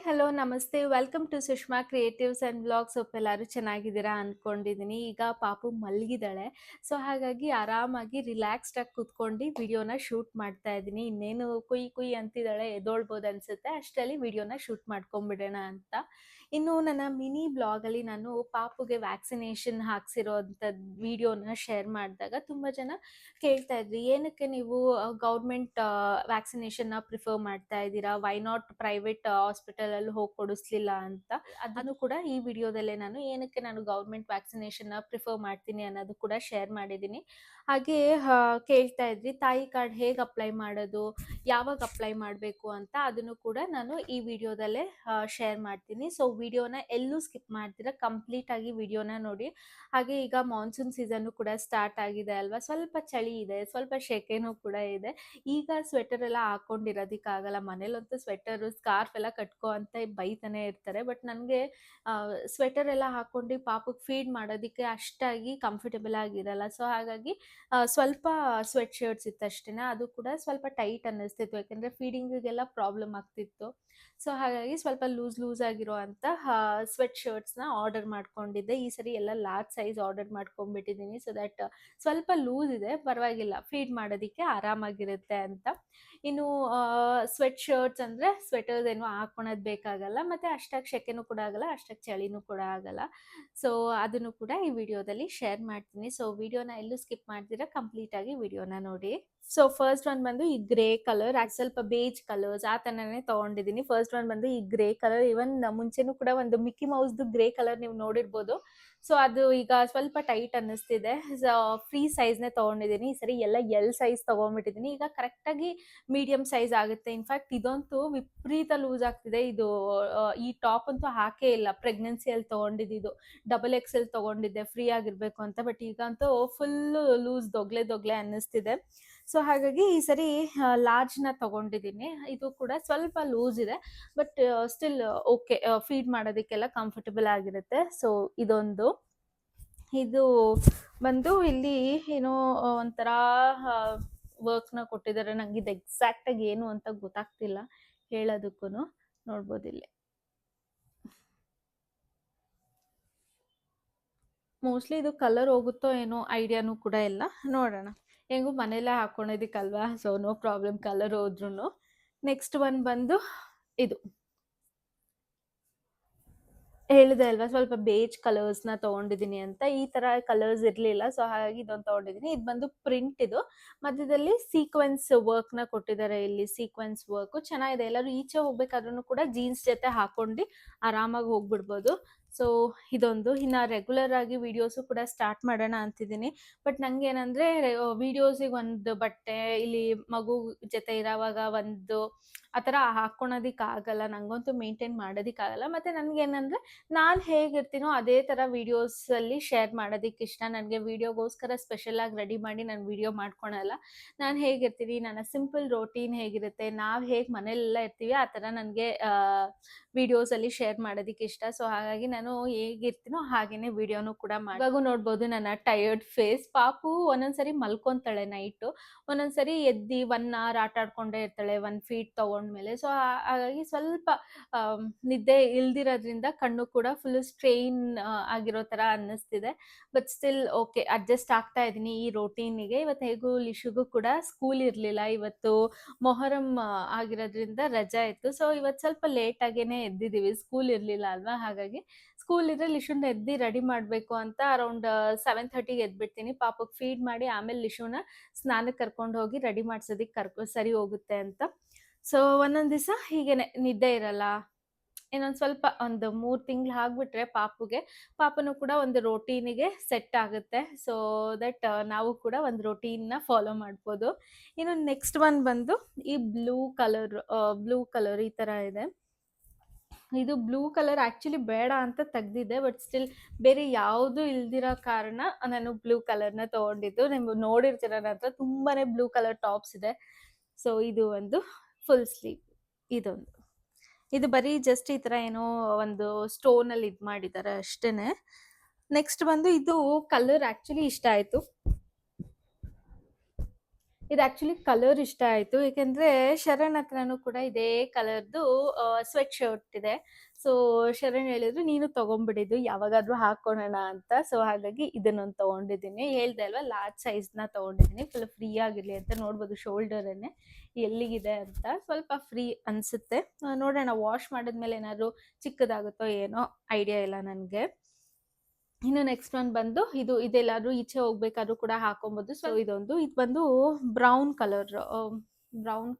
Hello, ನಮಸ್ತೆ. Welcome to Sushma creatives and vlogs. ಎಲ್ಲರೂ ಚೆನ್ನಾಗಿದ್ದೀರಾ ಅಂದ್ಕೊಂಡಿದ್ದೀನಿ. ಈಗ ಪಾಪು ಮಲಗಿದ್ದಾಳೆ. ಸೊ ಹಾಗಾಗಿ ಆರಾಮಾಗಿ ರಿಲ್ಯಾಕ್ಸ್ಡಾಗಿ ಕೂತ್ಕೊಂಡು ವಿಡಿಯೋನ ಶೂಟ್ ಮಾಡ್ತಾ ಇದ್ದೀನಿ. ಇನ್ನೇನು ಕುಯ್ ಕುಯ್ ಅಂತಿದ್ದಾಳೆ, ಎದ್ದೊಳ್ಬೋದು ಅನಿಸುತ್ತೆ. ಅಷ್ಟರಲ್ಲಿ ವಿಡಿಯೋನ ಶೂಟ್ ಮಾಡ್ಕೊಂಬಿಡೋಣ ಅಂತ. ಇನ್ನು ನನ್ನ ಮಿನಿ ಬ್ಲಾಗಲ್ಲಿ ನಾನು ಪಾಪುಗೆ ವ್ಯಾಕ್ಸಿನೇಷನ್ ಹಾಕ್ಸಿರೋಂಥದ್ದು ವಿಡಿಯೋನ ಶೇರ್ ಮಾಡಿದಾಗ ತುಂಬ ಜನ ಕೇಳ್ತಾ ಇದ್ರಿ, ಏನಕ್ಕೆ ನೀವು ಗೌರ್ಮೆಂಟ್ ವ್ಯಾಕ್ಸಿನೇಷನ್ನ ಪ್ರಿಫರ್ ಮಾಡ್ತಾ ಇದ್ದೀರಾ, ವೈ ನಾಟ್ ಪ್ರೈವೇಟ್ ಹಾಸ್ಪಿಟಲಲ್ಲಿ ಹೋಗಿ ಕೊಡಿಸ್ಲಿಲ್ಲ ಅಂತ. ಅದನ್ನು ಕೂಡ ಈ ವಿಡಿಯೋದಲ್ಲೇ ನಾನು ಗೌರ್ಮೆಂಟ್ ವ್ಯಾಕ್ಸಿನೇಷನ್ನ ಪ್ರಿಫರ್ ಮಾಡ್ತೀನಿ ಅನ್ನೋದು ಕೂಡ ಶೇರ್ ಮಾಡಿದ್ದೀನಿ. ಹಾಗೆ ಕೇಳ್ತಾ ಇದ್ರಿ, ತಾಯಿ ಕಾರ್ಡ್ ಹೇಗೆ ಅಪ್ಲೈ ಮಾಡೋದು, ಯಾವಾಗ ಅಪ್ಲೈ ಮಾಡಬೇಕು ಅಂತ, ಅದನ್ನು ಕೂಡ ನಾನು ಈ ವಿಡಿಯೋದಲ್ಲೇ ಶೇರ್ ಮಾಡ್ತೀನಿ. ಸೊ ವಿಡಿಯೋನ ಎಲ್ಲೂ ಸ್ಕಿಪ್ ಮಾಡ್ತೀರಾ, ಕಂಪ್ಲೀಟ್ ಆಗಿ ವಿಡಿಯೋನ ನೋಡಿ. ಹಾಗೆ ಈಗ ಮಾನ್ಸೂನ್ ಸೀಸನ್ನು ಕೂಡ ಸ್ಟಾರ್ಟ್ ಆಗಿದೆ ಅಲ್ವಾ, ಸ್ವಲ್ಪ ಚಳಿ ಇದೆ, ಸ್ವಲ್ಪ ಶೆಕೆನೂ ಕೂಡ ಇದೆ. ಈಗ ಸ್ವೆಟರ್ ಎಲ್ಲ ಹಾಕೊಂಡಿರೋದಕ್ಕಾಗಲ್ಲ, ಮನೇಲಂತೂ ಸ್ವೆಟರು ಸ್ಕಾರ್ಫ್ ಎಲ್ಲ ಕಟ್ಕೋ ಅಂತ ಬೈತಾನೆ ಇರ್ತಾರೆ. ಬಟ್ ನನಗೆ ಸ್ವೆಟರ್ ಎಲ್ಲ ಹಾಕೊಂಡು ಪಾಪಕ್ಕೆ ಫೀಡ್ ಮಾಡೋದಕ್ಕೆ ಅಷ್ಟಾಗಿ ಕಂಫರ್ಟಬಲ್ ಆಗಿರಲ್ಲ. ಸೊ ಹಾಗಾಗಿ ಸ್ವಲ್ಪ ಸ್ವೆಟ್ ಶರ್ಟ್ಸ್ ಇತ್ತು ಅಷ್ಟೇ, ಅದು ಕೂಡ ಸ್ವಲ್ಪ ಟೈಟ್ ಅನ್ನಿಸ್ತಿತ್ತು, ಯಾಕೆಂದರೆ ಫೀಡಿಂಗಿಗೆಲ್ಲ ಪ್ರಾಬ್ಲಮ್ ಆಗ್ತಿತ್ತು. ಸೊ ಹಾಗಾಗಿ ಸ್ವಲ್ಪ ಲೂಸ್ ಆಗಿರೋ ಅಂತ ಸ್ವೆಟ್ ಶರ್ಟ್ಸ್ನ ಆರ್ಡರ್ ಮಾಡ್ಕೊಂಡಿದ್ದೆ. ಈ ಸರಿ ಎಲ್ಲ ಲಾರ್ಜ್ ಸೈಜ್ ಆರ್ಡರ್ ಮಾಡ್ಕೊಂಡ್ಬಿಟ್ಟಿದ್ದೀನಿ, ಸೊ ದಟ್ ಸ್ವಲ್ಪ ಲೂಸ್ ಇದೆ, ಪರವಾಗಿಲ್ಲ, ಫೀಡ್ ಮಾಡೋದಕ್ಕೆ ಆರಾಮಾಗಿರುತ್ತೆ ಅಂತ. ಇನ್ನು ಸ್ವೆಟ್ ಶರ್ಟ್ಸ್ ಅಂದರೆ ಸ್ವೆಟರ್ಸ್ ಏನು ಹಾಕೊಳೋದು ಬೇಕಾಗಲ್ಲ, ಮತ್ತು ಅಷ್ಟಾಗಿ ಸೆಕೆನೂ ಕೂಡ ಆಗಲ್ಲ, ಅಷ್ಟಾಗಿ ಚಳಿನೂ ಕೂಡ ಆಗಲ್ಲ. ಸೊ ಅದನ್ನು ಕೂಡ ಈ ವಿಡಿಯೋದಲ್ಲಿ ಶೇರ್ ಮಾಡ್ತೀನಿ. ಸೊ ವಿಡಿಯೋನ ಎಲ್ಲೂ ಸ್ಕಿಪ್ ಮಾಡ್ತೀರಾ, ಕಂಪ್ಲೀಟಾಗಿ ವಿಡಿಯೋನ ನೋಡಿ. ಸೊ ಫಸ್ಟ್ ಒನ್ ಬಂದು ಈ ಗ್ರೇ ಕಲರ್, ಸ್ವಲ್ಪ ಬೇಜ್ ಕಲರ್ಸ್ ಆ ಥರನೇ ತೊಗೊಂಡಿದ್ದೀನಿ. ಫಸ್ಟ್ ಒನ್ ಬಂದು ಈ ಗ್ರೇ ಕಲರ್, ಇವನ್ ಮುಂಚೆನೂ ಕೂಡ ಒಂದು ಮಿಕ್ಕಿ ಮೌಸ್ದು ಗ್ರೇ ಕಲರ್ ನೀವು ನೋಡಿರ್ಬೋದು. ಸೊ ಅದು ಈಗ ಸ್ವಲ್ಪ ಟೈಟ್ ಅನ್ನಿಸ್ತಿದೆ. ಫ್ರೀ ಸೈಜ್ನೇ ತೊಗೊಂಡಿದ್ದೀನಿ. ಈ ಸರಿ ಎಲ್ಲ ಎಲ್ ಸೈಜ್ ತೊಗೊಂಡ್ಬಿಟ್ಟಿದ್ದೀನಿ. ಈಗ ಕರೆಕ್ಟಾಗಿ ಮೀಡಿಯಮ್ ಸೈಜ್ ಆಗುತ್ತೆ. ಇನ್ಫ್ಯಾಕ್ಟ್ ಇದಂತೂ ವಿಪರೀತ ಲೂಸ್ ಆಗ್ತಿದೆ. ಇದು ಈ ಟಾಪ್ ಅಂತೂ ಹಾಕೇ ಇಲ್ಲ, ಪ್ರೆಗ್ನೆನ್ಸಿಯಲ್ಲಿ ತೊಗೊಂಡಿದ್ದು. XXL ತೊಗೊಂಡಿದ್ದೆ ಫ್ರೀ ಆಗಿರಬೇಕು ಅಂತ, ಬಟ್ ಈಗಂತೂ ಫುಲ್ಲು ಲೂಸ್ ದೊಗ್ಲೆ ಅನ್ನಿಸ್ತಿದೆ. ಸೊ ಹಾಗಾಗಿ ಈ ಸರಿ ಲಾರ್ಜ್ನ ತೊಗೊಂಡಿದ್ದೀನಿ. ಇದು ಕೂಡ ಸ್ವಲ್ಪ ಲೂಸ್ ಇದೆ, ಬಟ್ ಸ್ಟಿಲ್ ಓಕೆ, ಫೀಡ್ ಮಾಡೋದಕ್ಕೆಲ್ಲ ಕಂಫರ್ಟಬಲ್ ಆಗಿರುತ್ತೆ. ಸೊ ಇದೊಂದು. ಇದು ಬಂದು ಇಲ್ಲಿ ಏನೋ ಒಂಥರ ವರ್ಕ್ನ ಕೊಟ್ಟಿದ್ದಾರೆ. ನಂಗೆ ಇದು ಎಕ್ಸಾಕ್ಟಾಗಿ ಏನು ಅಂತ ಗೊತ್ತಾಗ್ತಿಲ್ಲ ಹೇಳೋದಕ್ಕೂ. ನೋಡ್ಬೋದು ಇಲ್ಲಿ. ಮೋಸ್ಟ್ಲಿ ಇದು ಕಲರ್ ಹೋಗುತ್ತೋ ಏನೋ ಐಡಿಯಾನೂ ಕೂಡ ಇಲ್ಲ, ನೋಡೋಣ. ಹೆಂಗೂ ಮನೆಯಲ್ಲೇ ಹಾಕ್ಕೊಳೋದಕ್ಕಲ್ವಾ, ಸೊ ನೋ ಪ್ರಾಬ್ಲಮ್ ಕಲರ್ ಹೋದ್ರೂ. ನೆಕ್ಸ್ಟ್ ಒನ್ ಬಂದು ಇದು ಹೇಳಿದೆ ಅಲ್ವಾ, ಸ್ವಲ್ಪ ಬೇಜ್ ಕಲರ್ಸ್ನ ತೊಗೊಂಡಿದ್ದೀನಿ ಅಂತ. ಈ ಥರ ಕಲರ್ಸ್ ಇರಲಿಲ್ಲ, ಸೊ ಹಾಗಾಗಿ ಇದೊಂದು ತೊಗೊಂಡಿದ್ದೀನಿ. ಇದು ಬಂದು ಪ್ರಿಂಟ್, ಇದು ಮಧ್ಯದಲ್ಲಿ ಸೀಕ್ವೆನ್ಸ್ ವರ್ಕ್ನ ಕೊಟ್ಟಿದ್ದಾರೆ. ಇಲ್ಲಿ ಸೀಕ್ವೆನ್ಸ್ ವರ್ಕು ಚೆನ್ನಾಗಿದೆ. ಎಲ್ಲರೂ ಈಚೆ ಹೋಗ್ಬೇಕಾದ್ರೂ ಕೂಡ ಜೀನ್ಸ್ ಜೊತೆ ಹಾಕೊಂಡು ಆರಾಮಾಗಿ ಹೋಗ್ಬಿಡ್ಬೋದು. ಸೊ ಇದೊಂದು. ಇನ್ನು ರೆಗ್ಯುಲರ್ ಆಗಿ ವೀಡಿಯೋಸು ಕೂಡ ಸ್ಟಾರ್ಟ್ ಮಾಡೋಣ ಅಂತಿದ್ದೀನಿ. ಬಟ್ ನಂಗೆ ಏನಂದರೆ, ವೀಡಿಯೋಸಿಗೆ ಒಂದು ಬಟ್ಟೆ, ಇಲ್ಲಿ ಮಗು ಜೊತೆ ಇರೋವಾಗ ಒಂದು ಆ ಥರ ಹಾಕ್ಕೊಳೋದಕ್ಕಾಗಲ್ಲ, ನನಗಂತೂ ಮೇಂಟೈನ್ ಮಾಡೋದಕ್ಕಾಗಲ್ಲ. ಮತ್ತು ನನಗೇನಂದರೆ, ನಾನು ಹೇಗಿರ್ತೀನೋ ಅದೇ ಥರ ವೀಡಿಯೋಸಲ್ಲಿ ಶೇರ್ ಮಾಡೋದಕ್ಕೆ ಇಷ್ಟ. ನನಗೆ ವೀಡಿಯೋಗೋಸ್ಕರ ಸ್ಪೆಷಲಾಗಿ ರೆಡಿ ಮಾಡಿ ನಾನು ವೀಡಿಯೋ ಮಾಡ್ಕೊಳಲ್ಲ. ನಾನು ಹೇಗಿರ್ತೀನಿ, ನನ್ನ ಸಿಂಪಲ್ ರೋಟೀನ್ ಹೇಗಿರುತ್ತೆ, ನಾವು ಹೇಗೆ ಮನೆಯಲ್ಲೆಲ್ಲ ಇರ್ತೀವಿ ಆ ಥರ ನನಗೆ ವೀಡಿಯೋಸಲ್ಲಿ ಶೇರ್ ಮಾಡೋದಕ್ಕೆ ಇಷ್ಟ. ಸೊ ಹಾಗಾಗಿ ನಾನು ಹೇಗಿರ್ತೀನೋ ಹಾಗೇ ವೀಡಿಯೋನೂ ಕೂಡ ಮಾಡಿ. ಇವಾಗೂ ನೋಡ್ಬೋದು ನನ್ನ ಟಯರ್ಡ್ ಫೇಸ್. ಪಾಪು ಒಂದೊಂದ್ಸರಿ ಮಲ್ಕೊತಾಳೆ ನೈಟು, ಒಂದೊಂದ್ಸರಿ ಎದ್ದು 1 hour ಆಟ ಆಡ್ಕೊಂಡೇ ಇರ್ತಾಳೆ 1 feet ತೊಗೊಂಡ್ಮೇಲೆ. ಸೊ ಹಾಗಾಗಿ ಸ್ವಲ್ಪ ನಿದ್ದೆ ಇಲ್ದಿರೋದ್ರಿಂದ ಕಣ್ಣು ಕೂಡ ಫುಲ್ ಸ್ಟ್ರೈನ್ ಆಗಿರೋ ಥರ ಅನ್ನಿಸ್ತಿದೆ. ಬಟ್ ಸ್ಟಿಲ್ ಓಕೆ, ಅಡ್ಜಸ್ಟ್ ಆಗ್ತಾ ಇದ್ದೀನಿ ಈ ರೋಟೀನಿಗೆ. ಇವತ್ತು ಹೇಗೂ ಲಿಶುಗೂ ಕೂಡ ಸ್ಕೂಲ್ ಇರಲಿಲ್ಲ, ಇವತ್ತು ಮೊಹರಂ ಆಗಿರೋದ್ರಿಂದ ರಜಾ ಇತ್ತು. ಸೊ ಇವತ್ತು ಸ್ವಲ್ಪ ಲೇಟಾಗೇ ಎದ್ದಿದ್ದೀವಿ, ಸ್ಕೂಲ್ ಇರಲಿಲ್ಲ ಅಲ್ವಾ. ಹಾಗಾಗಿ ಸ್ಕೂಲ್ ಇದ್ರೆ ಲಿಶುನ ಎದ್ದು ರೆಡಿ ಮಾಡಬೇಕು ಅಂತ ಅರೌಂಡ್ 7:30ಗೆ ಎದ್ಬಿಡ್ತೀನಿ. ಪಾಪಕ್ಕೆ ಫೀಡ್ ಮಾಡಿ ಆಮೇಲೆ ಲಿಶುನ ಸ್ನಾನಕ್ಕೆ ಕರ್ಕೊಂಡು ಹೋಗಿ ರೆಡಿ ಮಾಡ್ಸೋದಕ್ಕೆ ಸರಿ ಹೋಗುತ್ತೆ ಅಂತ. ಸೊ ಒಂದೊಂದು ದಿವಸ ಹೀಗೇನೆ ನಿದ್ದೆ ಇರಲ್ಲ. ಇನ್ನೊಂದು ಸ್ವಲ್ಪ ಒಂದು 3 ತಿಂಗಳು ಆಗಿಬಿಟ್ರೆ ಪಾಪನೂ ಕೂಡ ಒಂದು ರೋಟೀನಿಗೆ ಸೆಟ್ ಆಗುತ್ತೆ. ಸೊ ದಟ್ ನಾವು ಕೂಡ ಒಂದು ರೋಟೀನ್ನ ಫಾಲೋ ಮಾಡ್ಬೋದು. ಇನ್ನು ನೆಕ್ಸ್ಟ್ ಒನ್ ಬಂದು ಈ ಬ್ಲೂ ಕಲರ್ ಈ ಥರ ಇದೆ. ಇದು ಬ್ಲೂ ಕಲರ್ ಆ್ಯಕ್ಚುಲಿ ಬೇಡ ಅಂತ ತೆಗ್ದಿದ್ದೆ, ಬಟ್ ಸ್ಟಿಲ್ ಬೇರೆ ಯಾವುದೂ ಇಲ್ದಿರೋ ಕಾರಣ ನಾನು ಬ್ಲೂ ಕಲರ್ನ ತೊಗೊಂಡಿದ್ದು. ನೀವು ನೋಡಿರ್ತೀರ ನನ್ನ ಹತ್ರ ತುಂಬಾ ಬ್ಲೂ ಕಲರ್ ಟಾಪ್ಸ್ ಇದೆ. ಸೊ ಇದು ಒಂದು ಫುಲ್ ಸ್ಲೀವ್. ಇದೊಂದು. ಇದು ಬರೀ ಜಸ್ಟ್ ಈ ಥರ ಏನೋ ಒಂದು ಸ್ಟೋನಲ್ಲಿ ಇದು ಮಾಡಿದ್ದಾರೆ ಅಷ್ಟೇ. ನೆಕ್ಸ್ಟ್ ಬಂದು ಇದು ಕಲರ್ ಆ್ಯಕ್ಚುಲಿ ಇಷ್ಟ ಆಯಿತು. ಇದು ಆಕ್ಚುಲಿ ಕಲರ್ ಇಷ್ಟ ಆಯ್ತು. ಏಕೆಂದ್ರೆ ಶರಣ್ ಹತ್ರನೂ ಕೂಡ ಇದೇ ಕಲರ್‌ದು ಸ್ವೆಟ್ ಶರ್ಟ್ ಇದೆ. ಸೊ ಶರಣ್ ಹೇಳಿದ್ರು, "ನೀನು ತಗೊಂಬಿಡಿದು ಯಾವಾಗಾದ್ರೂ ಹಾಕೊಳ್ಳೋಣ" ಅಂತ. ಸೊ ಹಾಗಾಗಿ ಇದನ್ನೊಂದು ತಗೊಂಡಿದ್ದೀನಿ. ಹೇಳ್ದೆ ಅಲ್ವಾ ಲಾರ್ಜ್ ಸೈಜ್‌ನ ತಗೊಂಡಿದ್ದೀನಿ. ಫುಲ್ ಫ್ರೀ ಆಗಿರ್ಲಿ ಅಂತ. ನೋಡ್ಬೋದು ಶೋಲ್ಡರನ್ನೇ ಎಲ್ಲಿಗಿದೆ ಅಂತ. ಸ್ವಲ್ಪ ಫ್ರೀ ಅನ್ಸುತ್ತೆ. ನೋಡೋಣ ವಾಶ್ ಮಾಡಿದ್ಮೇಲೆ ಏನಾದ್ರು ಚಿಕ್ಕದಾಗುತ್ತೋ ಏನೋ ಐಡಿಯಾ ಇಲ್ಲ ನನ್ಗೆ. ಇನ್ನು ನೆಕ್ಸ್ಟ್ ಒನ್ ಬಂದು ಇದೆಲ್ಲಾದ್ರೂ ಈಚೆ ಹೋಗ್ಬೇಕಾದ್ರೂ ಕೂಡ ಹಾಕೊಬಹುದು. ಸೊ ಇದು ಬಂದು ಬ್ರೌನ್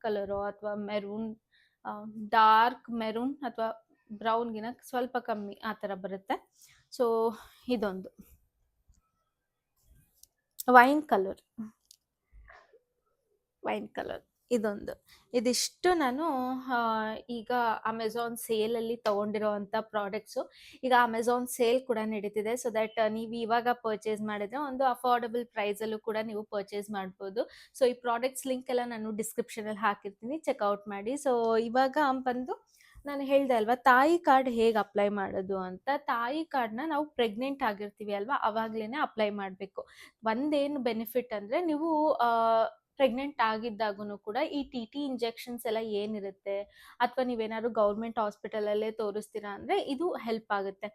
ಕಲರ್ ಅಥವಾ ಮೆರೂನ್, ಡಾರ್ಕ್ ಮೆರೂನ್ ಅಥವಾ ಬ್ರೌನ್ಗಿನ ಸ್ವಲ್ಪ ಕಮ್ಮಿ ಆ ಥರ ಬರುತ್ತೆ. ಸೊ ಇದೊಂದು ವೈನ್ ಕಲರ್ ಇದೊಂದು. ಇದಿಷ್ಟು ನಾನು ಈಗ ಅಮೆಝಾನ್ ಸೇಲಲ್ಲಿ ತಗೊಂಡಿರೋವಂಥ ಪ್ರಾಡಕ್ಟ್ಸು. ಈಗ ಅಮೆಝಾನ್ ಸೇಲ್ ಕೂಡ ನಡೀತಿದೆ. ಸೊ ದಟ್ ನೀವು ಇವಾಗ ಪರ್ಚೇಸ್ ಮಾಡಿದ್ರೆ ಒಂದು ಅಫೋರ್ಡಬಲ್ ಪ್ರೈಸಲ್ಲೂ ಕೂಡ ನೀವು ಪರ್ಚೇಸ್ ಮಾಡ್ಬೋದು. ಸೊ ಈ ಪ್ರಾಡಕ್ಟ್ಸ್ ಲಿಂಕ್ ಎಲ್ಲ ನಾನು ಡಿಸ್ಕ್ರಿಪ್ಷನಲ್ಲಿ ಹಾಕಿರ್ತೀನಿ, ಚೆಕ್ಔಟ್ ಮಾಡಿ. ಸೊ ಇವಾಗ ಬಂದು ನಾನು ಹೇಳ್ದೆ ಅಲ್ವಾ ತಾಯಿ ಕಾರ್ಡ್ ಹೇಗೆ ಅಪ್ಲೈ ಮಾಡೋದು ಅಂತ. ತಾಯಿ ಕಾರ್ಡ್ನ ನಾವು ಪ್ರೆಗ್ನೆಂಟ್ ಆಗಿರ್ತೀವಿ ಅಲ್ವಾ, ಅವಾಗ್ಲೇ ಅಪ್ಲೈ ಮಾಡಬೇಕು. ಒಂದೇನು ಬೆನಿಫಿಟ್ ಅಂದರೆ, ನೀವು ಪ್ರೆಗ್ನೆಂಟ್ ಆಗಿದ್ದಾಗೂ ಕೂಡ ಈ ಟಿ ಇಂಜೆಕ್ಷನ್ಸ್ ಎಲ್ಲ ಏನಿರುತ್ತೆ, ಅಥವಾ ನೀವೇನಾದ್ರು ಗೌರ್ಮೆಂಟ್ ಹಾಸ್ಪಿಟಲಲ್ಲೇ ತೋರಿಸ್ತೀರಾ ಅಂದರೆ ಇದು ಹೆಲ್ಪ್ ಆಗುತ್ತೆ.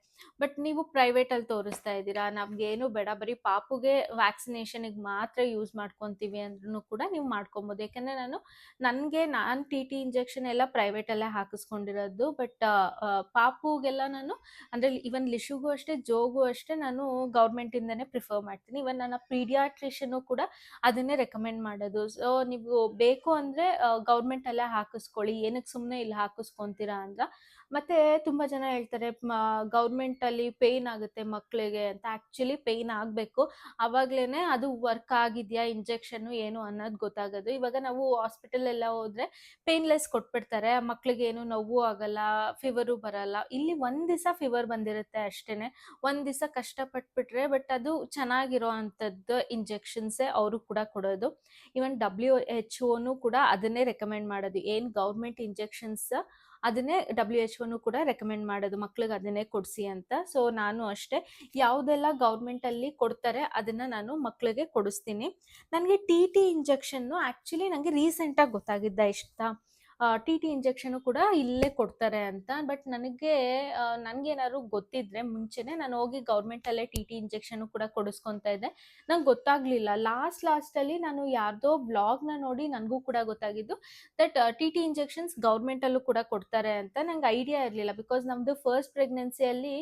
ಬಟ್ ನೀವು ಪ್ರೈವೇಟಲ್ಲಿ ತೋರಿಸ್ತಾ ಇದ್ದೀರಾ, ನಮಗೇನು ಬೇಡ, ಬರೀ ಪಾಪುಗೆ ವ್ಯಾಕ್ಸಿನೇಷನಿಗೆ ಮಾತ್ರ ಯೂಸ್ ಮಾಡ್ಕೊತೀವಿ ಅಂದ್ರೂ ಕೂಡ ನೀವು ಮಾಡ್ಕೊಬೋದು. ಯಾಕೆಂದರೆ ನಾನು ಟಿ ಇಂಜೆಕ್ಷನ್ ಎಲ್ಲ ಪ್ರೈವೇಟಲ್ಲೇ ಹಾಕಿಸ್ಕೊಂಡಿರೋದು. ಬಟ್ ಪಾಪುಗೆಲ್ಲ ನಾನು ಅಂದರೆ ಇವನ್ ಲಿಶುಗೂ ಅಷ್ಟೇ, ಜೋಗೂ ಅಷ್ಟೇ ನಾನು ಗೌರ್ಮೆಂಟಿಂದನೇ ಪ್ರಿಫರ್ ಮಾಡ್ತೀನಿ. ಇವನ್ ನನ್ನ ಪೀಡಿಯಾಟ್ರಿಷನು ಕೂಡ ಅದನ್ನೇ ರೆಕಮೆಂಡ್ ಮಾಡೋದು. ಸೊ ನೀವು ಬೇಕು ಅಂದರೆ ಗೌರ್ಮೆಂಟಲ್ಲೇ ಹಾಕಿಸ್ಕೊಳ್ಳಿ, ಏನಕ್ಕೆ ಸುಮ್ಮನೆ ಇಲ್ಲಿ ಹಾಕಿಸ್ಕೊತೀರಾ ಅಂತ. ಮತ್ತೆ ತುಂಬ ಜನ ಹೇಳ್ತಾರೆ ಗೌರ್ಮೆಂಟಲ್ಲಿ ಪೇಯ್ನ್ ಆಗುತ್ತೆ ಮಕ್ಕಳಿಗೆ ಅಂತ. ಆ್ಯಕ್ಚುಲಿ ಪೇಯ್ನ್ ಆಗಬೇಕು, ಆವಾಗಲೇ ಅದು ವರ್ಕ್ ಆಗಿದೆಯಾ ಇಂಜೆಕ್ಷನ್ನು ಏನು ಅನ್ನೋದು ಗೊತ್ತಾಗೋದು. ಇವಾಗ ನಾವು ಹಾಸ್ಪಿಟಲೆಲ್ಲ ಹೋದರೆ ಪೇನ್ಲೆಸ್ ಕೊಟ್ಬಿಡ್ತಾರೆ, ಮಕ್ಕಳಿಗೆ ಏನು ನೋವು ಆಗಲ್ಲ, ಫೀವರು ಬರಲ್ಲ. ಇಲ್ಲಿ ಒಂದು ದಿವಸ ಫೀವರ್ ಬಂದಿರುತ್ತೆ ಅಷ್ಟೇ, ಒಂದು ದಿವಸ ಕಷ್ಟಪಟ್ಬಿಟ್ರೆ. ಬಟ್ ಅದು ಚೆನ್ನಾಗಿರೋ ಅಂಥದ್ದು ಇಂಜೆಕ್ಷನ್ಸೇ ಅವರು ಕೂಡ ಕೊಡೋದು. ಇವನ್ WHO ಕೂಡ ಅದನ್ನೇ ರೆಕಮೆಂಡ್ ಮಾಡೋದು. ಏನು ಗೌರ್ಮೆಂಟ್ ಇಂಜೆಕ್ಷನ್ಸ್ ಅದನ್ನೇ WHO ಕೂಡ ರೆಕಮೆಂಡ್ ಮಾಡೋದು, ಮಕ್ಳಿಗೆ ಅದನ್ನೇ ಕೊಡಿಸಿ ಅಂತ. ಸೊ ನಾನು ಅಷ್ಟೇ, ಯಾವುದೆಲ್ಲ ಗೌರ್ಮೆಂಟಲ್ಲಿ ಕೊಡ್ತಾರೆ ಅದನ್ನು ನಾನು ಮಕ್ಕಳಿಗೆ ಕೊಡಿಸ್ತೀನಿ. ನನಗೆ ಟಿ ಇಂಜೆಕ್ಷನ್ನು ಆ್ಯಕ್ಚುಲಿ ನನಗೆ ರೀಸೆಂಟಾಗಿ ಗೊತ್ತಾಗಿದ್ದ ಇಷ್ಟ. ಟಿ ಇಂಜೆಕ್ಷನು ಕೂಡ ಇಲ್ಲೇ ಕೊಡ್ತಾರೆ ಅಂತ. ಬಟ್ ನನಗೇನಾದ್ರು ಗೊತ್ತಿದ್ರೆ ಮುಂಚೆನೇ ನಾನು ಹೋಗಿ ಗೌರ್ಮೆಂಟಲ್ಲೇ ಟಿ ಇಂಜೆಕ್ಷನು ಕೂಡ ಕೊಡಿಸ್ಕೊತಾ ಇದ್ದೆ. ನಂಗೆ ಗೊತ್ತಾಗಲಿಲ್ಲ. ಲಾಸ್ಟಲ್ಲಿ ನಾನು ಯಾರ್ದೋ ವ್ಲಾಗ್ನ ನೋಡಿ ನನಗೂ ಕೂಡ ಗೊತ್ತಾಗಿದ್ದು ದಟ್ ಟಿ ಇಂಜೆಕ್ಷನ್ಸ್ ಗೌರ್ಮೆಂಟಲ್ಲೂ ಕೂಡ ಕೊಡ್ತಾರೆ ಅಂತ. ನಂಗೆ ಐಡಿಯಾ ಇರಲಿಲ್ಲ. ಬಿಕಾಸ್ ನಮ್ಮದು ಫಸ್ಟ್ ಪ್ರೆಗ್ನೆನ್ಸಿಯಲ್ಲಿ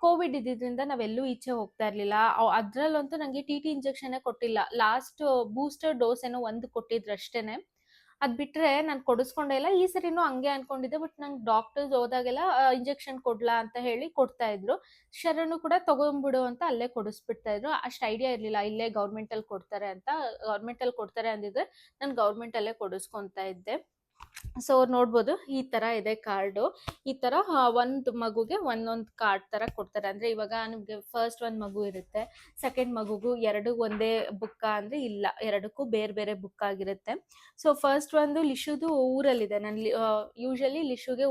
ಕೋವಿಡ್ ಇದ್ದಿದ್ದರಿಂದ ನಾವೆಲ್ಲೂ ಈಚೆ ಹೋಗ್ತಾ ಇರಲಿಲ್ಲ. ಅದರಲ್ಲಂತೂ ನನಗೆ ಟಿ ಇಂಜೆಕ್ಷನ್ನೇ ಕೊಟ್ಟಿಲ್ಲ. ಲಾಸ್ಟ್ ಬೂಸ್ಟರ್ ಡೋಸ್ ಏನೋ ಒಂದು ಕೊಟ್ಟಿದ್ರು ಅಷ್ಟೇ. ಅದು ಬಿಟ್ಟರೆ ನಾನು ಕೊಡಿಸ್ಕೊಂಡೇ ಇಲ್ಲ. ಈ ಸರಿನೂ ಹಂಗೆ ಅನ್ಕೊಂಡಿದ್ದೆ. ಬಟ್ ನಂಗೆ ಡಾಕ್ಟರ್ಸ್ ಹೋದಾಗೆಲ್ಲ ಇಂಜೆಕ್ಷನ್ ಕೊಡ್ಲಾ ಅಂತ ಹೇಳಿ ಕೊಡ್ತಾ ಇದ್ರು. ಶರಣು ಕೂಡ ತಗೊಂಡ್ಬಿಡು ಅಂತ ಅಲ್ಲೇ ಕೊಡಿಸ್ಬಿಡ್ತಾ ಇದ್ರು. ಅಷ್ಟು ಐಡಿಯಾ ಇರಲಿಲ್ಲ ಇಲ್ಲೇ ಗೌರ್ಮೆಂಟಲ್ಲಿ ಕೊಡ್ತಾರೆ ಅಂತ. ಗೌರ್ಮೆಂಟಲ್ಲಿ ಕೊಡ್ತಾರೆ ಅಂದಿದ್ರೆ ನಾನು ಗೌರ್ಮೆಂಟಲ್ಲೇ ಕೊಡಿಸ್ಕೊತಾ ಇದ್ದೆ. ಸೊ ನೋಡ್ಬೋದು ಈ ಥರ ಇದೆ ಕಾರ್ಡು. ಈ ಥರ ಒಂದು ಮಗುಗೆ ಒಂದೊಂದು ಕಾರ್ಡ್ ಥರ ಕೊಡ್ತಾರೆ. ಅಂದರೆ ಇವಾಗ ನಿಮಗೆ ಫಸ್ಟ್ ಒಂದು ಮಗು ಇರುತ್ತೆ, ಸೆಕೆಂಡ್ ಮಗುಗೂ ಎರಡು ಒಂದೇ ಬುಕ್ಕ ಅಂದರೆ ಇಲ್ಲ, ಎರಡಕ್ಕೂ ಬೇರೆ ಬೇರೆ ಬುಕ್ ಆಗಿರುತ್ತೆ. ಸೊ ಫಸ್ಟ್ ಒಂದು ಲಿಶುದು ಊರಲ್ಲಿದೆ. ನಾನು ಯೂಶಲಿ ಲಿಶುಗೆ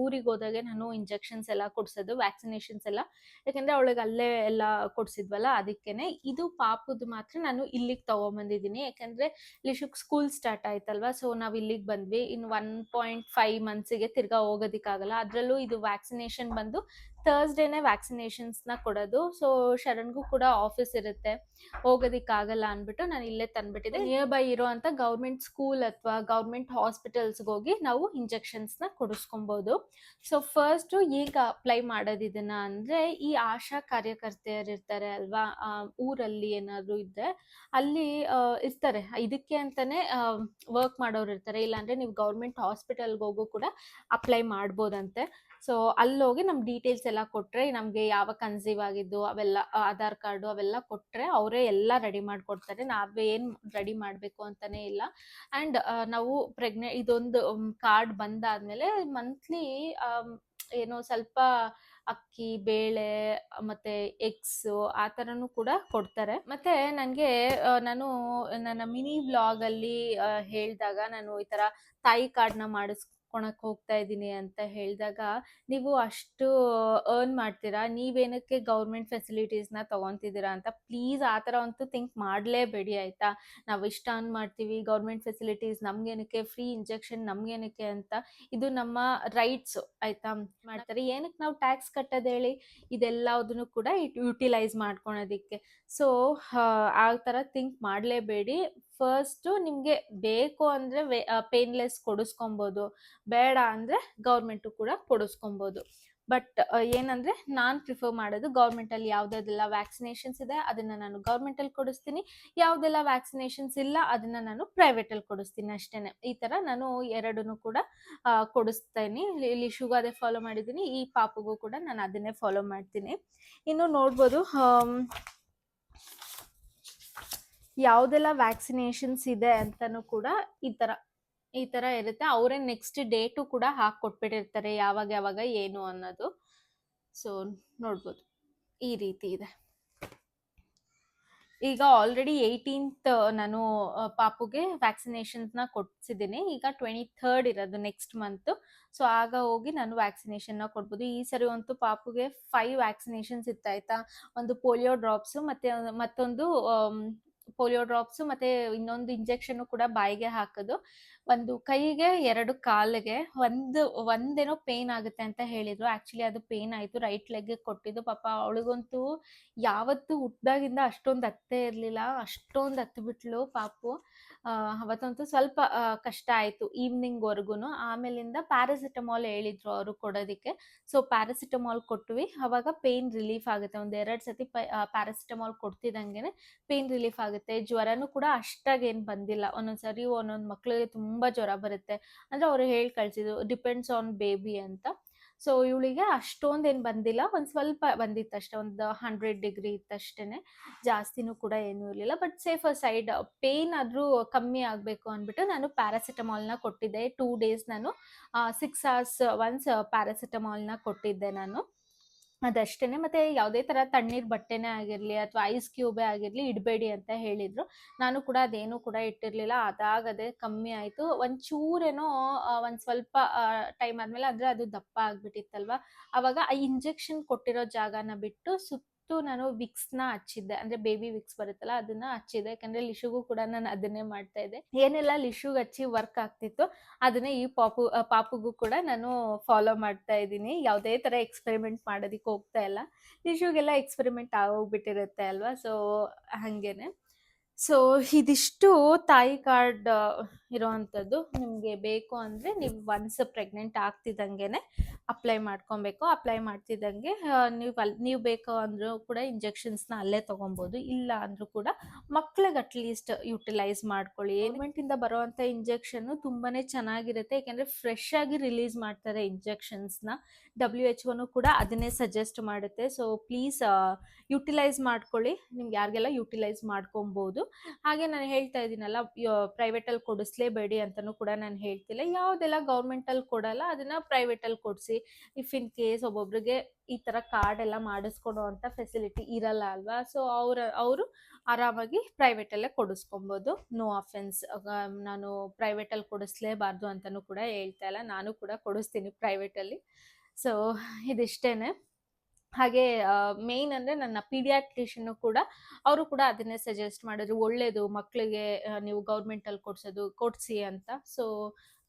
ಊರಿಗೆ ಹೋದಾಗೆ ನಾನು ಇಂಜೆಕ್ಷನ್ಸ್ ಎಲ್ಲ ಕೊಡಿಸೋದು, ವ್ಯಾಕ್ಸಿನೇಷನ್ಸ್ ಎಲ್ಲ. ಯಾಕೆಂದರೆ ಅವಳಿಗೆ ಅಲ್ಲೇ ಎಲ್ಲ ಕೊಡಿಸಿದ್ವಲ್ಲ, ಅದಕ್ಕೇನೆ. ಇದು ಪಾಪುದು ಮಾತ್ರ ನಾನು ಇಲ್ಲಿಗೆ ತೊಗೊಂಬಂದಿದ್ದೀನಿ. ಯಾಕೆಂದರೆ ಲಿಶುಗೆ ಸ್ಕೂಲ್ ಸ್ಟಾರ್ಟ್ ಆಯ್ತಲ್ವಾ, ಸೊ ನಾವು ಇಲ್ಲಿಗೆ ಬಂದ್ವಿ. ಇನ್ನು 1.5 ಮಂತ್ಸಿಗೆ ತಿರ್ಗಾ ಹೋಗೋದಕ್ಕಾಗಲ್ಲ. ಅದರಲ್ಲೂ ಇದು ವ್ಯಾಕ್ಸಿನೇಷನ್ ಬಂದು ಥರ್ಸ್ಡೇನೆ ವ್ಯಾಕ್ಸಿನೇಷನ್ಸ್ನ ಕೊಡೋದು. ಸೊ ಶರಣ್ಗೂ ಕೂಡ ಆಫೀಸ್ ಇರುತ್ತೆ, ಹೋಗೋದಕ್ಕಾಗಲ್ಲ ಅಂದ್ಬಿಟ್ಟು ನಾನು ಇಲ್ಲೇ ತಂದ್ಬಿಟ್ಟಿದ್ದೆ. ನಿಯರ್ ಬೈ ಇರೋ ಅಂತ ಗೌರ್ಮೆಂಟ್ ಸ್ಕೂಲ್ ಅಥವಾ ಗೌರ್ಮೆಂಟ್ ಹಾಸ್ಪಿಟಲ್ಸ್ಗೆ ಹೋಗಿ ನಾವು ಇಂಜೆಕ್ಷನ್ಸ್ನ ಕೊಡಿಸ್ಕೊಬೋದು. ಸೊ ಫಸ್ಟು ಈಗ ಅಪ್ಲೈ ಮಾಡೋದು ಇದನ್ನ ಅಂದರೆ, ಈ ಆಶಾ ಕಾರ್ಯಕರ್ತೆಯರಿರ್ತಾರೆ ಅಲ್ವಾ, ಊರಲ್ಲಿ ಏನಾದರೂ ಇದ್ದರೆ ಅಲ್ಲಿ ಇರ್ತಾರೆ, ಇದಕ್ಕೆ ಅಂತಲೇ ವರ್ಕ್ ಮಾಡೋರು ಇರ್ತಾರೆ. ಇಲ್ಲಾಂದರೆ ನೀವು ಗೌರ್ಮೆಂಟ್ ಹಾಸ್ಪಿಟಲ್ಗೆ ಹೋಗೋ ಕೂಡ ಅಪ್ಲೈ ಮಾಡ್ಬೋದಂತೆ. ಸೊ ಅಲ್ಲೋಗಿ ನಮ್ಮ ಡೀಟೇಲ್ಸ್ ಎಲ್ಲ ಕೊಟ್ಟರೆ, ನಮಗೆ ಯಾವ ಕನ್ಸೀವ್ ಆಗಿದ್ದು ಅವೆಲ್ಲ, ಆಧಾರ್ ಕಾರ್ಡು ಅವೆಲ್ಲ ಕೊಟ್ಟರೆ ಅವರೇ ಎಲ್ಲ ರೆಡಿ ಮಾಡಿಕೊಡ್ತಾರೆ. ನಾವೇನು ರೆಡಿ ಮಾಡಬೇಕು ಅಂತಲೇ ಇಲ್ಲ. ಆ್ಯಂಡ್ ನಾವು ಇದೊಂದು ಕಾರ್ಡ್ ಬಂದಾದಮೇಲೆ ಮಂತ್ಲಿ ಏನೋ ಸ್ವಲ್ಪ ಅಕ್ಕಿ, ಬೇಳೆ ಮತ್ತು ಎಗ್ಸು ಆ ಥರನೂ ಕೂಡ ಕೊಡ್ತಾರೆ. ಮತ್ತು ನನಗೆ ನಾನು ನನ್ನ ಮಿನಿ ವ್ಲಾಗಲ್ಲಿ ಹೇಳಿದಾಗ ನಾನು ಈ ಥರ ತಾಯಿ ಕಾರ್ಡ್ನ ಮಾಡ್ಕೊಳಕ್ ಹೋಗ್ತಾ ಇದ್ದೀನಿ ಅಂತ ಹೇಳಿದಾಗ, ನೀವು ಅಷ್ಟು ಅರ್ನ್ ಮಾಡ್ತೀರಾ, ನೀವೇನಕ್ಕೆ ಗೌರ್ಮೆಂಟ್ ಫೆಸಿಲಿಟೀಸ್ನ ತಗೊಂತಿದ್ದೀರಾ ಅಂತ ಪ್ಲೀಸ್ ಆ ಥರ ಅಂತೂ ಥಿಂಕ್ ಮಾಡಲೇಬೇಡಿ ಆಯಿತಾ. ನಾವು ಇಷ್ಟು ಅರ್ನ್ ಮಾಡ್ತೀವಿ, ಗೌರ್ಮೆಂಟ್ ಫೆಸಿಲಿಟೀಸ್ ನಮ್ಗೇನಕ್ಕೆ, ಫ್ರೀ ಇಂಜೆಕ್ಷನ್ ನಮ್ಗೇನಕ್ಕೆ ಅಂತ, ಇದು ನಮ್ಮ ರೈಟ್ಸು ಆಯಿತಾ. ಮಾಡ್ತಾರೆ ಏನಕ್ಕೆ ನಾವು ಟ್ಯಾಕ್ಸ್ ಕಟ್ಟೋದು ಹೇಳಿ, ಇದೆಲ್ಲದನ್ನು ಕೂಡ ಯುಟಿಲೈಸ್ ಮಾಡ್ಕೊಳೋದಕ್ಕೆ. ಸೊ ಆ ಥರ ಥಿಂಕ್ ಮಾಡಲೇಬೇಡಿ. ಫಸ್ಟು ನಿಮಗೆ ಬೇಕು ಅಂದರೆ ಪೇನ್ಲೆಸ್ ಕೊಡಿಸ್ಕೊಬೋದು, ಬೇಡ ಅಂದರೆ ಗೌರ್ಮೆಂಟು ಕೂಡ ಕೊಡಿಸ್ಕೊಬೋದು. ಬಟ್ ಏನಂದರೆ ನಾನು ಪ್ರಿಫರ್ ಮಾಡೋದು ಗೌರ್ಮೆಂಟಲ್ಲಿ ಯಾವುದೆಲ್ಲ ವ್ಯಾಕ್ಸಿನೇಷನ್ಸ್ ಇದೆ ಅದನ್ನು ನಾನು ಗೌರ್ಮೆಂಟಲ್ಲಿ ಕೊಡಿಸ್ತೀನಿ, ಯಾವುದೆಲ್ಲ ವ್ಯಾಕ್ಸಿನೇಷನ್ಸ್ ಇಲ್ಲ ಅದನ್ನು ನಾನು ಪ್ರೈವೇಟಲ್ಲಿ ಕೊಡಿಸ್ತೀನಿ ಅಷ್ಟೇ. ಈ ಥರ ನಾನು ಎರಡನ್ನೂ ಕೂಡ ಕೊಡಿಸ್ತೀನಿ. ಇಲ್ಲಿ ಶುಗು ಅದೇ ಫಾಲೋ ಮಾಡಿದ್ದೀನಿ, ಈ ಪಾಪುಗೂ ಕೂಡ ನಾನು ಅದನ್ನೇ ಫಾಲೋ ಮಾಡ್ತೀನಿ. ಇನ್ನು ನೋಡ್ಬೋದು ಯಾವುದೆಲ್ಲ ವ್ಯಾಕ್ಸಿನೇಷನ್ಸ್ ಇದೆ ಅಂತಲೂ ಕೂಡ ಈ ಥರ ಇರುತ್ತೆ. ಅವರೇ ನೆಕ್ಸ್ಟ್ ಡೇಟು ಕೂಡ ಹಾಕ್ಕೊಟ್ಬಿಟ್ಟಿರ್ತಾರೆ ಯಾವಾಗ ಯಾವಾಗ ಏನು ಅನ್ನೋದು. ಸೊ ನೋಡ್ಬೋದು ಈ ರೀತಿ ಇದೆ. ಈಗ ಆಲ್ರೆಡಿ 18th ನಾನು ಪಾಪುಗೆ ವ್ಯಾಕ್ಸಿನೇಷನ್ಸ್ನ ಕೊಡ್ಸಿದ್ದೀನಿ. ಈಗ 23rd ಇರೋದು ನೆಕ್ಸ್ಟ್ ಮಂತು. ಸೊ ಆಗ ಹೋಗಿ ನಾನು ವ್ಯಾಕ್ಸಿನೇಷನ್ನ ಕೊಡ್ಬೋದು. ಈ ಸರಿ ಅಂತೂ ಪಾಪುಗೆ 5 ವ್ಯಾಕ್ಸಿನೇಷನ್ಸ್ ಇತ್ತಾಯ್ತಾ. ಒಂದು ಪೋಲಿಯೋ ಡ್ರಾಪ್ಸು ಮತ್ತೊಂದು ಪೋಲಿಯೋ ಡ್ರಾಪ್ಸು ಮತ್ತು ಇನ್ನೊಂದು ಇಂಜೆಕ್ಷನ್ನು ಕೂಡ ಬಾಯಿಗೆ ಹಾಕೋದು, ಒಂದು ಕೈಗೆ 2 ಕಾಲಿಗೆ. ಒಂದೇನೋ ಪೇನ್ ಆಗುತ್ತೆ ಅಂತ ಹೇಳಿದ್ರು. ಆ್ಯಕ್ಚುಲಿ ಅದು ಪೇನ್ ಆಯಿತು, ರೈಟ್ ಲೆಗ್ಗೆ ಕೊಟ್ಟಿದ್ದು. ಪಾಪ ಅವಳಿಗಂತೂ ಯಾವತ್ತೂ ಹುಟ್ಟಿದಾಗಿಂದ ಅಷ್ಟೊಂದು ಹತ್ತೇ ಇರಲಿಲ್ಲ, ಅಷ್ಟೊಂದು ಹತ್ತಿಬಿಟ್ಲು ಪಾಪು. ಅವತ್ತಂತೂ ಸ್ವಲ್ಪ ಕಷ್ಟ ಆಯಿತು ಈವ್ನಿಂಗ್ವರೆಗೂ. ಆಮೇಲಿಂದ ಪ್ಯಾರಾಸಿಟಮಾಲ್ ಹೇಳಿದ್ರು ಅವರು ಕೊಡೋದಕ್ಕೆ. ಸೊ ಪ್ಯಾರಾಸಿಟಮಾಲ್ ಕೊಟ್ವಿ, ಅವಾಗ ಪೇನ್ ರಿಲೀಫ್ ಆಗುತ್ತೆ. ಒಂದು 2 ಸತಿ ಪ್ಯಾರಾಸಿಟಮಾಲ್ ಕೊಡ್ತಿದ್ದಂಗೆ ಪೇನ್ ರಿಲೀಫ್ ಆಗುತ್ತೆ. ಜ್ವರನೂ ಕೂಡ ಅಷ್ಟಾಗೇನು ಬಂದಿಲ್ಲ. ಒಂದೊಂದ್ಸರಿ ಒಂದೊಂದು ಮಕ್ಕಳಿಗೆ ತುಂಬ ಜ್ವರ ಬರುತ್ತೆ, ಅಂದರೆ ಅವರು ಹೇಳಿ ಕಳಿಸಿದ್ರು ಡಿಪೆಂಡ್ಸ್ ಆನ್ ಬೇಬಿ ಅಂತ. ಸೊ ಇವಳಿಗೆ ಅಷ್ಟೊಂದೇನು ಬಂದಿಲ್ಲ, ಒಂದು ಸ್ವಲ್ಪ ಬಂದಿತ್ತು ಅಷ್ಟೇ, ಒಂದು 100 ಡಿಗ್ರಿ ಇತ್ತಷ್ಟೇ, ಜಾಸ್ತಿನೂ ಕೂಡ ಏನೂ ಇರಲಿಲ್ಲ. ಬಟ್ ಸೇಫರ್ ಸೈಡ್ ಪೇನ್ ಆದರೂ ಕಮ್ಮಿ ಆಗಬೇಕು ಅಂದ್ಬಿಟ್ಟು ನಾನು ಪ್ಯಾರಾಸಿಟಮಾಲ್ನ ಕೊಟ್ಟಿದ್ದೆ. 2 ಡೇಸ್ ನಾನು 6 hours ಒನ್ಸ್ ಪ್ಯಾರಾಸಿಟಮಾಲ್ನ ಕೊಟ್ಟಿದ್ದೆ ನಾನು, ಅದಷ್ಟೇ. ಮತ್ತು ಯಾವುದೇ ಥರ ತಣ್ಣೀರು ಬಟ್ಟೆನೇ ಆಗಿರಲಿ ಅಥವಾ ಐಸ್ ಕ್ಯೂಬೇ ಆಗಿರಲಿ ಇಡಬೇಡಿ ಅಂತ ಹೇಳಿದರು. ನಾನು ಕೂಡ ಅದೇನೂ ಕೂಡ ಇಟ್ಟಿರಲಿಲ್ಲ. ಅದಾಗದೇ ಕಮ್ಮಿ ಆಯಿತು. ಒಂಚೂರೇನೋ ಒಂದು ಸ್ವಲ್ಪ ಟೈಮ್ ಆದಮೇಲೆ, ಅಂದರೆ ಅದು ದಪ್ಪ ಆಗಿಬಿಟ್ಟಿತ್ತಲ್ವ, ಆವಾಗ ಆ ಇಂಜೆಕ್ಷನ್ ಕೊಟ್ಟಿರೋ ಜಾಗನ ಬಿಟ್ಟು ಸುತ್ತ ನಾನು ವಿಕ್ಸ್ನ ಹಚ್ಚಿದ್ದೆ, ಅಂದರೆ ಬೇಬಿ ವಿಕ್ಸ್ ಬರುತ್ತಲ್ಲ ಅದನ್ನು ಹಚ್ಚಿದ್ದೆ. ಯಾಕಂದರೆ ಲಿಶುಗೂ ಕೂಡ ನಾನು ಅದನ್ನೇ ಮಾಡ್ತಾ ಇದ್ದೆ. ಏನೆಲ್ಲ ಲಿಶುಗೆ ಹಚ್ಚಿ ವರ್ಕ್ ಆಗ್ತಿತ್ತು ಅದನ್ನೇ ಈ ಪಾಪುಗೂ ಕೂಡ ನಾನು ಫಾಲೋ ಮಾಡ್ತಾ ಇದ್ದೀನಿ. ಯಾವುದೇ ಥರ ಎಕ್ಸ್ಪೆರಿಮೆಂಟ್ ಮಾಡೋದಕ್ಕೆ ಹೋಗ್ತಾ ಇಲ್ಲ. ಲಿಶುಗೆಲ್ಲ ಎಕ್ಸ್ಪೆರಿಮೆಂಟ್ ಆಗೋಗ್ಬಿಟ್ಟಿರುತ್ತೆ ಅಲ್ವಾ. ಸೊ ಹಾಗೇನೆ. ಸೊ ಇದಿಷ್ಟು ತಾಯಿ ಕಾರ್ಡ್ ಇರೋವಂಥದ್ದು. ನಿಮಗೆ ಬೇಕು ಅಂದರೆ ನೀವು ಒನ್ಸ್ ಪ್ರೆಗ್ನೆಂಟ್ ಆಗ್ತಿದ್ದಂಗೆ ಅಪ್ಲೈ ಮಾಡ್ಕೊಬೇಕು. ಅಪ್ಲೈ ಮಾಡ್ತಿದ್ದಂಗೆ ನೀವು ಬೇಕು ಅಂದರೂ ಕೂಡ ಇಂಜೆಕ್ಷನ್ಸ್ನ ಅಲ್ಲೇ ತೊಗೊಬೋದು. ಇಲ್ಲ ಅಂದರೂ ಕೂಡ ಮಕ್ಳಿಗೆ ಅಟ್ಲೀಸ್ಟ್ ಯುಟಿಲೈಸ್ ಮಾಡ್ಕೊಳ್ಳಿ. ಗೌರ್ಮೆಂಟಿಂದ ಬರೋವಂಥ ಇಂಜೆಕ್ಷನ್ನು ತುಂಬಾ ಚೆನ್ನಾಗಿರುತ್ತೆ, ಏಕೆಂದರೆ ಫ್ರೆಶ್ ಆಗಿ ರಿಲೀಸ್ ಮಾಡ್ತಾರೆ ಇಂಜೆಕ್ಷನ್ಸ್ನ. WHO ಕೂಡ ಅದನ್ನೇ ಸಜೆಸ್ಟ್ ಮಾಡುತ್ತೆ. ಸೊ ಪ್ಲೀಸ್ ಯುಟಿಲೈಸ್ ಮಾಡ್ಕೊಳ್ಳಿ, ನಿಮ್ಗೆ ಯಾರಿಗೆಲ್ಲ ಯುಟಿಲೈಸ್ ಮಾಡ್ಕೊಬೋದು. ಹಾಗೆ ನಾನು ಹೇಳ್ತಾ ಇದ್ದೀನಲ್ಲ, ಪ್ರೈವೇಟಲ್ಲಿ ಕೊಡಿಸ್ಲೇಬೇಡಿ ಅಂತಲೂ ಕೂಡ ನಾನು ಹೇಳ್ತಿಲ್ಲ. ಯಾವುದೆಲ್ಲ ಗೌರ್ಮೆಂಟಲ್ಲಿ ಕೊಡಲ್ಲ ಅದನ್ನು ಪ್ರೈವೇಟಲ್ಲಿ ಕೊಡಿಸಿ. ಇಫ್ ಇನ್ ಕೇಸ್ ಒಬ್ಬೊಬ್ರಿಗೆ ಈ ಥರ ಕಾರ್ಡ್ ಎಲ್ಲ ಮಾಡಿಸ್ಕೊಡೋ ಅಂಥ ಫೆಸಿಲಿಟಿ ಇರಲ್ಲ ಅಲ್ವಾ. ಸೊ ಅವರು ಆರಾಮಾಗಿ ಪ್ರೈವೇಟಲ್ಲೇ ಕೊಡಿಸ್ಕೊಬೋದು. ನೋ ಅಫೆನ್ಸ್, ನಾನು ಪ್ರೈವೇಟಲ್ಲಿ ಕೊಡಿಸ್ಲೇಬಾರ್ದು ಅಂತಲೂ ಕೂಡ ಹೇಳ್ತಾ ಇಲ್ಲ, ನಾನು ಕೂಡ ಕೊಡಿಸ್ತೀನಿ ಪ್ರೈವೇಟಲ್ಲಿ. ಸೊ ಇದಿಷ್ಟೇ. ಹಾಗೆ ಮೇಯ್ನ್ ಅಂದರೆ ನನ್ನ ಪೀಡಿಯಾಟ್ರಿಷನ್ನು ಕೂಡ ಅವರು ಕೂಡ ಅದನ್ನೇ ಸಜೆಸ್ಟ್ ಮಾಡಿದ್ರು, ಒಳ್ಳೆಯದು ಮಕ್ಕಳಿಗೆ ನೀವು ಗೌರ್ಮೆಂಟಲ್ಲಿ ಕೊಡಿಸಿ ಅಂತ. ಸೊ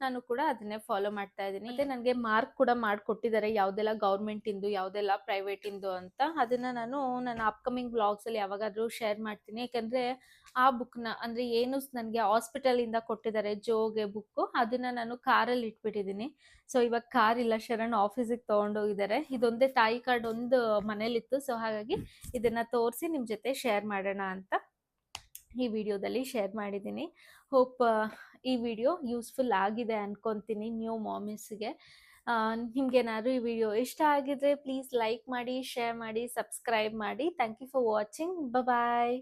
ನಾನು ಕೂಡ ಅದನ್ನೇ ಫಾಲೋ ಮಾಡ್ತಾ ಇದ್ದೀನಿ. ಮತ್ತು ನನಗೆ ಮಾರ್ಕ್ ಕೂಡ ಮಾಡಿಕೊಟ್ಟಿದ್ದಾರೆ ಯಾವುದೆಲ್ಲ ಗೌರ್ಮೆಂಟಿಂದು ಯಾವುದೆಲ್ಲ ಪ್ರೈವೇಟಿಂದು ಅಂತ. ಅದನ್ನು ನಾನು ನನ್ನ ಅಪ್ಕಮಿಂಗ್ ವ್ಲಾಗ್ಸಲ್ಲಿ ಯಾವಾಗಾದರೂ ಶೇರ್ ಮಾಡ್ತೀನಿ. ಯಾಕಂದರೆ ಆ ಬುಕ್ನ, ಅಂದರೆ ಏನು ನನಗೆ ಹಾಸ್ಪಿಟಲಿಂದ ಕೊಟ್ಟಿದ್ದಾರೆ ಜೋಗೆ ಬುಕ್ಕು, ಅದನ್ನು ನಾನು ಕಾರಲ್ಲಿ ಇಟ್ಬಿಟ್ಟಿದ್ದೀನಿ. ಸೊ ಇವಾಗ ಕಾರ್ ಇಲ್ಲ, ಶರಣ್ ಆಫೀಸಿಗೆ ತೊಗೊಂಡೋಗಿದ್ದಾರೆ. ಇದೊಂದೇ ತಾಯಿ ಕಾರ್ಡ್ ಒಂದು ಮನೇಲಿತ್ತು. ಸೊ ಹಾಗಾಗಿ ಇದನ್ನು ತೋರಿಸಿ ನಿಮ್ಮ ಜೊತೆ ಶೇರ್ ಮಾಡೋಣ ಅಂತ ಈ ವಿಡಿಯೋದಲ್ಲಿ ಶೇರ್ ಮಾಡಿದ್ದೀನಿ. ಹೋಪ್ ಈ ವಿಡಿಯೋ ಯೂಸ್ಫುಲ್ ಆಗಿದೆ ಅನ್ಕೊತೀನಿ ನ್ಯೂ ಮಾಮಿಸ್ಗೆ. ನಿಮ್ಗೇನಾದ್ರು ಈ ವಿಡಿಯೋ ಇಷ್ಟ ಆಗಿದ್ರೆ ಪ್ಲೀಸ್ ಲೈಕ್ ಮಾಡಿ, ಶೇರ್ ಮಾಡಿ, ಸಬ್ಸ್ಕ್ರೈಬ್ ಮಾಡಿ. Thank you for watching. Bye.